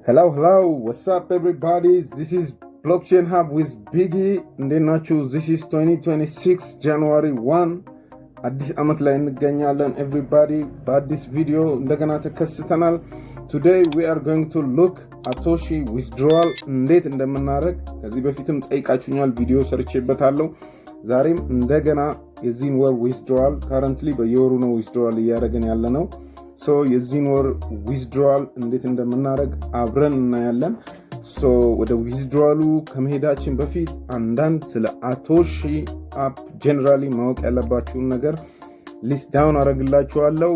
Hello, what's up everybody? This is Blockchain Hub with Biggie. እንዴት ናችሁ? This is 2026 January 1 አዲስ ዓመት ላይ እንገኛለን everybody። በአዲስ ቪዲዮ እንደገና ተከስተናል። Today we are going to look Satoshi withdrawal እንዴት እንደምናደርግ ከዚህ በፊትም ጠይቃችሁኛል፣ ቪዲዮ ሰርቼበታለሁ። ዛሬም እንደገና የዚህን ወር withdrawal currently በየወሩ ነው withdrawal እያደረግን ያለ ነው። ሶ የዚህን ወር ዊዝድሮዋል እንዴት እንደምናደርግ አብረን እናያለን። ሶ ወደ ዊዝድሮዋሉ ከመሄዳችን በፊት አንዳንድ ስለ አቶሺ አፕ ጀነራሊ ማወቅ ያለባችሁን ነገር ሊስት ዳውን አደርግላችኋለሁ።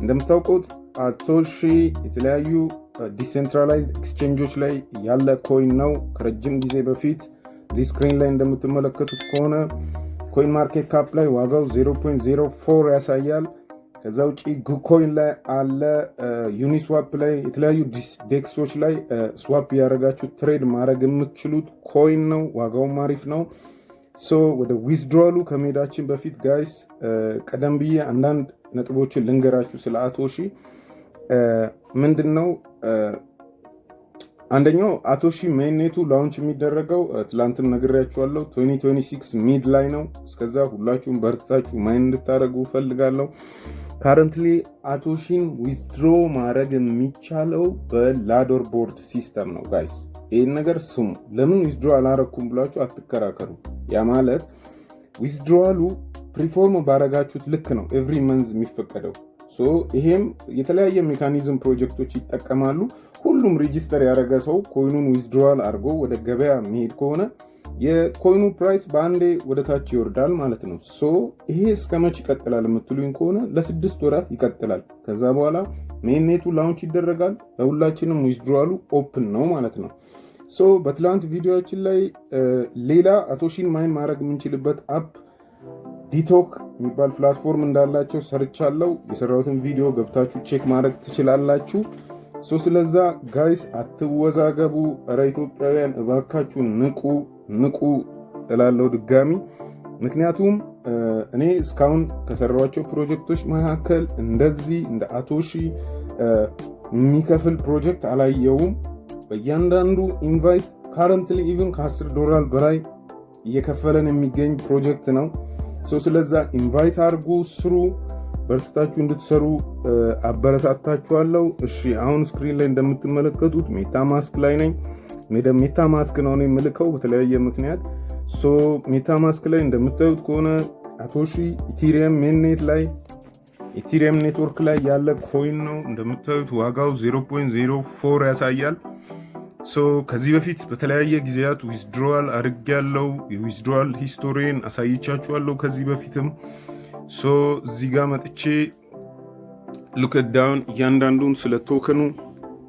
እንደምታውቁት አቶሺ የተለያዩ ዲሴንትራላይዝድ ኤክስቼንጆች ላይ ያለ ኮይን ነው። ከረጅም ጊዜ በፊት እዚህ ስክሪን ላይ እንደምትመለከቱት ከሆነ ኮይን ማርኬት ካፕ ላይ ዋጋው 0.04 ያሳያል። ከዛ ውጪ ጉኮይን ላይ አለ፣ ዩኒስዋፕ ላይ የተለያዩ ዴክሶች ላይ ስዋፕ ያደረጋችሁ ትሬድ ማድረግ የምትችሉት ኮይን ነው። ዋጋውም አሪፍ ነው። ሶ ወደ ዊዝድሮዋሉ ከመሄዳችን በፊት ጋይስ ቀደም ብዬ አንዳንድ ነጥቦችን ልንገራችሁ ስለ አቶሺ። ምንድን ነው አንደኛው አቶሺ ሜንኔቱ ላውንች የሚደረገው ትላንትም ነግሬያችኋለሁ 2026 ሚድ ላይ ነው። እስከዛ ሁላችሁም በርታችሁ ማይን እንድታደርጉ ፈልጋለሁ። ካረንትሊ አቶሺን ዊዝድሮ ማድረግ የሚቻለው በላዶር ቦርድ ሲስተም ነው ጋይስ። ይህን ነገር ስሙ። ለምን ዊዝድሮ አላረኩም ብላችሁ አትከራከሩ። ያ ማለት ዊዝድሮዋሉ ፕሪፎርም ባረጋችሁት ልክ ነው ኤቭሪ መንዝ የሚፈቀደው። ይሄም የተለያየ ሜካኒዝም ፕሮጀክቶች ይጠቀማሉ። ሁሉም ሬጂስተር ያደረገ ሰው ኮይኑን ዊዝድሮዋል አድርጎ ወደ ገበያ የሚሄድ ከሆነ የኮይኑ ፕራይስ በአንዴ ወደ ታች ይወርዳል ማለት ነው። ይሄ እስከ መች ይቀጥላል የምትሉኝ ከሆነ ለ6 ወራት ይቀጥላል። ከዛ በኋላ ሜንኔቱ ላውንች ይደረጋል። ለሁላችንም ዊዝድሮዋሉ ኦፕን ነው ማለት ነው። በትላንት ቪዲዮችን ላይ ሌላ አቶሺን ማይን ማድረግ የምንችልበት አፕ ዲቶክ የሚባል ፕላትፎርም እንዳላቸው ሰርቻለሁ። የሰራሁትን ቪዲዮ ገብታችሁ ቼክ ማድረግ ትችላላችሁ። ስለዛ ጋይስ አትወዛገቡ። እረ ኢትዮጵያውያን እባካችሁ ንቁ እላለሁ ድጋሚ። ምክንያቱም እኔ እስካሁን ከሰራኋቸው ፕሮጀክቶች መካከል እንደዚህ እንደ አቶሺ የሚከፍል ፕሮጀክት አላየውም። በእያንዳንዱ ኢንቫይት ካረንትሊ ኢቭን $10 በላይ እየከፈለን የሚገኝ ፕሮጀክት ነው። ስለዛ ኢንቫይት አድርጉ፣ ስሩ፣ በርትታችሁ እንድትሰሩ አበረታታችኋለሁ። እሺ አሁን ስክሪን ላይ እንደምትመለከቱት ሜታ ማስክ ላይ ነኝ። ሜታ ማስክ ነው የምልከው በተለያየ ምክንያት። ሜታ ማስክ ላይ እንደምታዩት ከሆነ አቶሺ ኢቴሪየም ሜንኔት ላይ ኢቴሪየም ኔትወርክ ላይ ያለ ኮይን ነው። እንደምታዩት ዋጋው 0.04 ያሳያል። ከዚህ በፊት በተለያየ ጊዜያት ዊዝድሮዋል አድርጌያለሁ። የዊዝድሮዋል ሂስቶሪን አሳይቻችኋለሁ ከዚህ በፊትም። እዚህ ጋር መጥቼ ሉክ ዳውን እያንዳንዱን ስለ ቶከኑ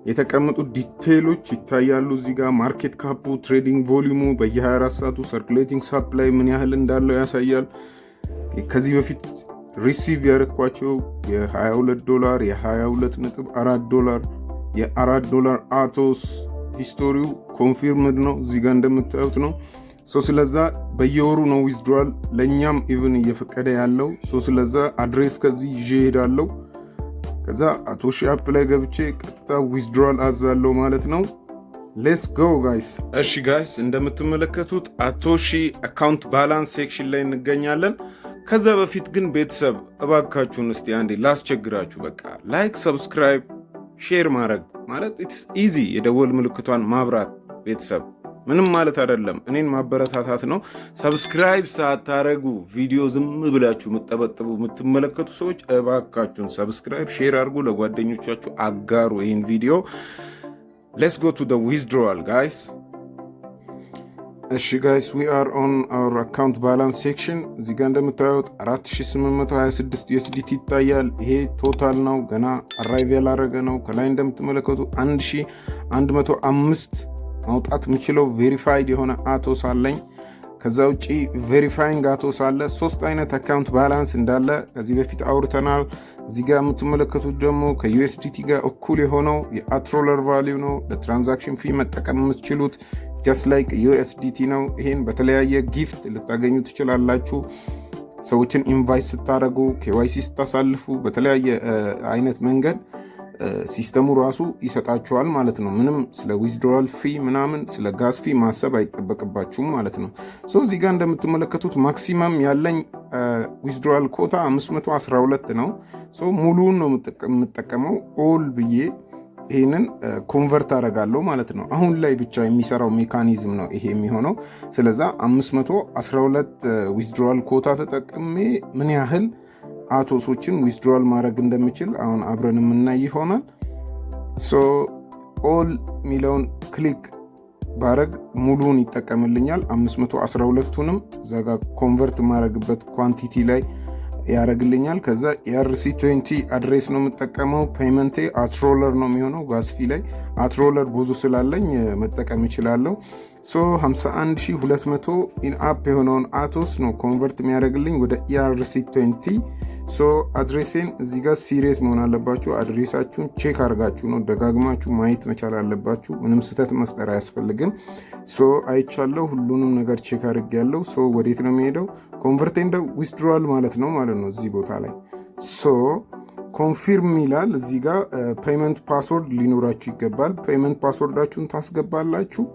የተቀመጡ ዲቴይሎች ይታያሉ። እዚህ ጋር ማርኬት ካፑ፣ ትሬዲንግ ቮሊዩሙ፣ በየ24 ሰዓቱ ሰርኩሌቲንግ ሳፕላይ ምን ያህል እንዳለው ያሳያል። ከዚህ በፊት ሪሲቭ ያደረኳቸው $22 $22.4 $4 አቶስ ሂስቶሪው ኮንፊርምድ ነው። እዚህ ጋር እንደምታዩት ነው። ስለዛ በየወሩ ነው ዊዝድሮዋል ለእኛም ኢቭን እየፈቀደ ያለው። ስለዛ አድሬስ ከዚህ ይዤ ሄዳለሁ። ከዛ አቶሺ አፕ ላይ ገብቼ ቀጥታ ዊዝድሮዋል አዛለው ማለት ነው። ሌትስ ጎ ጋይስ። እሺ ጋይስ እንደምትመለከቱት አቶሺ አካውንት ባላንስ ሴክሽን ላይ እንገኛለን። ከዛ በፊት ግን ቤተሰብ እባካችሁን እስቲ አንዴ ላስቸግራችሁ። በቃ ላይክ፣ ሰብስክራይብ፣ ሼር ማድረግ ማለት ኢትስ ኢዚ። የደወል ምልክቷን ማብራት ቤተሰብ ምንም ማለት አይደለም፣ እኔን ማበረታታት ነው። ሰብስክራይብ ሳታረጉ ቪዲዮ ዝም ብላችሁ የምትጠበጥቡ የምትመለከቱ ሰዎች እባካችሁን ሰብስክራይብ፣ ሼር አድርጉ፣ ለጓደኞቻችሁ አጋሩ ይህን ቪዲዮ። ሌትስ ጎ ቱ ዘ ዊዝድሮዋል ጋይስ። እሺ ጋይስ ዊ አር ኦን አወር አካውንት ባላንስ ሴክሽን። እዚህ ጋር እንደምታዩት 4826 USDT ይታያል። ይሄ ቶታል ነው፣ ገና አራይቭ ያላረገ ነው። ከላይ እንደምትመለከቱ 1105 ማውጣት የምችለው ቬሪፋይድ የሆነ አቶስ አለኝ። ከዛ ውጪ ቬሪፋይንግ አቶስ አለ። 3 አይነት አካውንት ባላንስ እንዳለ ከዚህ በፊት አውርተናል። እዚህ ጋር የምትመለከቱት ደግሞ ከዩኤስዲቲ ጋር እኩል የሆነው የአትሮለር ቫሊዩ ነው። ለትራንዛክሽን ፊ መጠቀም የምትችሉት ጀስት ላይክ ዩኤስዲቲ ነው። ይሄን በተለያየ ጊፍት ልታገኙ ትችላላችሁ። ሰዎችን ኢንቫይት ስታደርጉ፣ ኬዋይሲ ስታሳልፉ፣ በተለያየ አይነት መንገድ ሲስተሙ ራሱ ይሰጣችኋል ማለት ነው። ምንም ስለ ዊዝድሮዋል ፊ ምናምን ስለ ጋዝ ፊ ማሰብ አይጠበቅባችሁም ማለት ነው። እዚህ ጋር እንደምትመለከቱት ማክሲመም ያለኝ ዊዝድሮዋል ኮታ 512 ነው። ሙሉውን ነው የምጠቀመው። ኦል ብዬ ይህንን ኮንቨርት አደርጋለሁ ማለት ነው። አሁን ላይ ብቻ የሚሰራው ሜካኒዝም ነው ይሄ የሚሆነው። ስለዛ 512 ዊዝድሮዋል ኮታ ተጠቅሜ ምን ያህል አቶሶችን ዊዝድሮዋል ማድረግ እንደምችል አሁን አብረን የምናይ ይሆናል። ኦል ሚለውን ክሊክ ባረግ ሙሉውን ይጠቀምልኛል። 512ቱንም ዘጋ ኮንቨርት ማድረግበት ኳንቲቲ ላይ ያደርግልኛል። ከዛ ERC20 አድሬስ ነው የምጠቀመው። ፔመንቴ አትሮለር ነው የሚሆነው። ጋስፊ ላይ አትሮለር ብዙ ስላለኝ መጠቀም ይችላለሁ። 51200 ኢንአፕ የሆነውን አቶስ ነው ኮንቨርት የሚያደርግልኝ ወደ ERC20። አድሬሴን እዚህ ጋር ሲሪየስ መሆን አለባችሁ። አድሬሳችሁን ቼክ አድርጋችሁ ነው ደጋግማችሁ ማየት መቻል አለባችሁ። ምንም ስህተት መፍጠር አያስፈልግም። አይቻለሁ፣ ሁሉንም ነገር ቼክ አድርጌያለሁ። ወዴት ነው የሚሄደው? ኮንቨርት ኤንድ ዊዝድሮዋል ማለት ነው እዚህ ቦታ ላይ ኮንፊርም ይላል። እዚህ ጋር ፔመንት ፓስወርድ ሊኖራችሁ ይገባል። ፔመንት ፓስወርዳችሁን ታስገባላችሁ።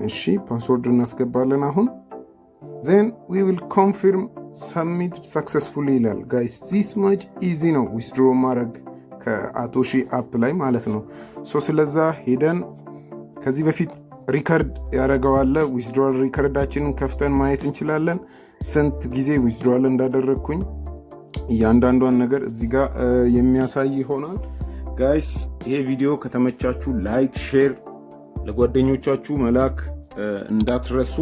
እሺ ፓስወርድ እናስገባለን። አሁን ዜን ዊ ዊል ኮንፊርም ሰሚት ሰክሰስፉሊ ይላል። ጋይስ ዚስ ማች ኢዚ ነው ዊዝድሮ ማድረግ ከአቶሺ አፕ ላይ ማለት ነው። ስለዛ ሄደን ከዚህ በፊት ሪከርድ ያደረገዋለ ዊዝድሮዋል ሪከርዳችንን ከፍተን ማየት እንችላለን። ስንት ጊዜ ዊዝድሮዋል እንዳደረግኩኝ እያንዳንዷን ነገር እዚህ ጋር የሚያሳይ ይሆናል። ጋይስ ይሄ ቪዲዮ ከተመቻችሁ ላይክ፣ ሼር ለጓደኞቻችሁ መላክ እንዳትረሱ።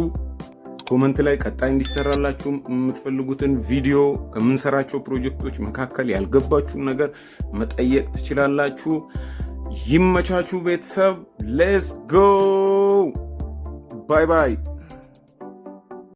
ኮመንት ላይ ቀጣይ እንዲሰራላችሁ የምትፈልጉትን ቪዲዮ ከምንሰራቸው ፕሮጀክቶች መካከል ያልገባችሁን ነገር መጠየቅ ትችላላችሁ። ይመቻችሁ ቤተሰብ። ሌትስ ጎ ባይ ባይ።